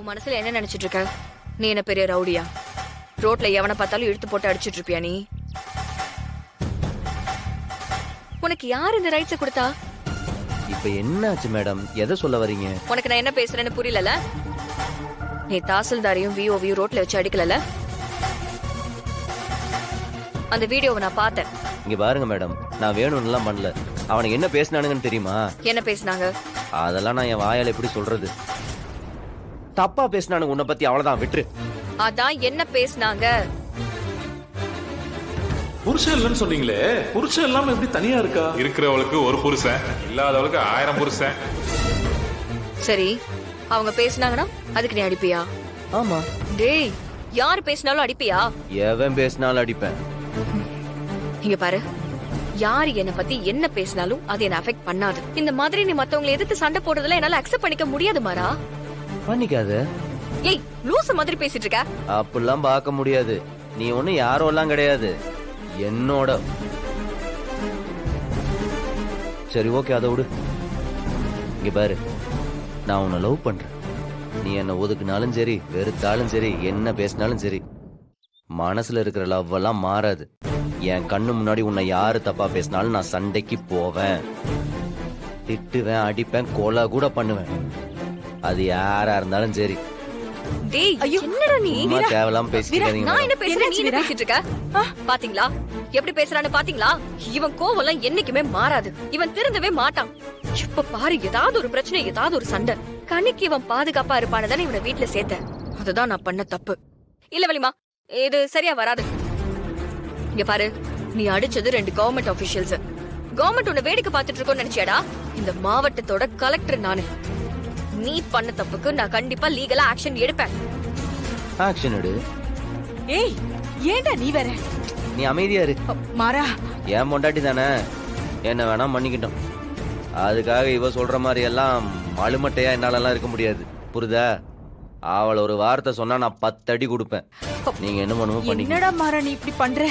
உன் மனசுல என்ன நினைச்சிட்டு இருக்க? நீ என்ன பெரிய ரவுடியா? ரோட்ல எவனை பார்த்தாலும் இழுத்து போட்டு அடிச்சிட்டு இருப்பியா நீ? உனக்கு யார் இந்த ரைட்ஸை கொடுத்தா? இப்ப என்னாச்சு மேடம்? எதை சொல்ல வரீங்க? உனக்கு நான் என்ன பேசுறேன்னு புரியல? நீ தாசில்தாரையும் விஓவியும் ரோட்ல வச்சு அடிக்கல. அந்த வீடியோவை நான் பார்த்தேன். இங்க பாருங்க மேடம், நான் வேணும்னுலாம் பண்ணல. அவனுக்கு என்ன பேசினானுங்கன்னு தெரியுமா? என்ன பேசினாங்க? அதெல்லாம் நான் என் வாயால எப்படி சொல்றது? தப்பா பேசினானுங்க உன்னை பத்தி, அவ்வளவுதான், விட்டுரு. அதான் என்ன பேசினாங்க? புருஷன் இல்லைன்னு சொன்னீங்களே, புருஷன் இல்லாம எப்படி தனியா இருக்கா? இருக்கிறவளுக்கு ஒரு புருஷன், இல்லாதவளுக்கு 1000 புருஷன். சரி, அவங்க பேசினாங்கன்னா அதுக்கு நீ அடிப்பியா? ஆமா. டேய், யார் பேசினாலும் அடிப்பியா? எவன் பேசினாலும் அடிப்பேன். இங்க பாரு, யார் என்ன பத்தி என்ன பேசினாலும் அது என்ன அஃபெக்ட் பண்ணாது. இந்த மாதிரி நீ மத்தவங்களை எதிர்த்து சண்டை போடுறதுல என்னால அக்செப்ட் பண்ணிக்க முடியாது மாறா. பண்ணிக்காத. ஏய், லூசு மாதிரி பேசிட்டு இருக்க. அப்படிலாம் பார்க்க முடியாது. நீ ஒண்ணு யாரோ எல்லாம் கிடையாது, என்னோட. சரி, ஓகே, அதை விடு. இங்க பாரு, நான் உன்னை லவ் பண்றேன். நீ என்ன ஒதுக்குனாலும் சரி, வெறுத்தாலும் சரி, என்ன பேசினாலும் சரி, மனசுல இருக்கிற லவ் எல்லாம் மாறாது. என் கண்ணு முன்னாடி உன்னை யாரு தப்பா பேசினாலும் நான் சண்டைக்கு போவேன், திட்டுவேன், அடிப்பேன், கொலை கூட பண்ணுவேன். அது யாரா இருந்தாலும் சரி. டேய், என்னடா நீ? சும்மா தேவலாம் பேசிக்காதீங்க. நான் என்ன பேசுறேன், நீ என்ன பேசிட்டு இருக்க? பாத்தீங்களா எப்படி பேசுறான்னு? பாத்தீங்களா? இவன் கோவம் என்னைக்குமே மாறாது. இவன் திருந்தவே மாட்டான். இப்ப பாரு, ஏதாவது ஒரு பிரச்சனை, ஏதாவது ஒரு சண்டை, கண்ணுக்கு இவன் பாதுகாப்பா இருப்பானதானே இவனை வீட்டுல சேர்த்தேன். அதுதான் நான் பண்ண தப்பு. இல்ல வலிமா, இது சரியா வராது. இங்க பாரு, நீ அடிச்சது 2 கவர்மெண்ட் ஆபீஷியல்ஸ். கவர்மெண்ட் உன்னை வேடிக்கை பார்த்துட்டு இருக்கோன்னு நினைச்சியாடா? இந்த மாவட்டத்தோட கலெக்டர் நானு. நீ பண்ண தப்புக்கு நான் கண்டிப்பா லீகலா ஆக்ஷன் எடுப்பேன். ஆக்ஷன் எடு. ஏய், ஏன்டா நீ வேற? நீ அமைதியா இரு. மாறா, என் பொண்டாட்டி தானே, என்ன வேணா மன்னிக்கிட்டோம். அதுக்காக இவ சொல்ற மாதிரி எல்லாம் அழுமட்டையா என்னாலலாம் இருக்க முடியாது, புரியுதா? அவளை ஒரு வார்த்தை சொன்னா நான் 10 அடி கொடுப்பேன். நீங்க என்ன பண்ணுவோம் பண்ணி. என்னடா மாறா நீ இப்படி பண்ற?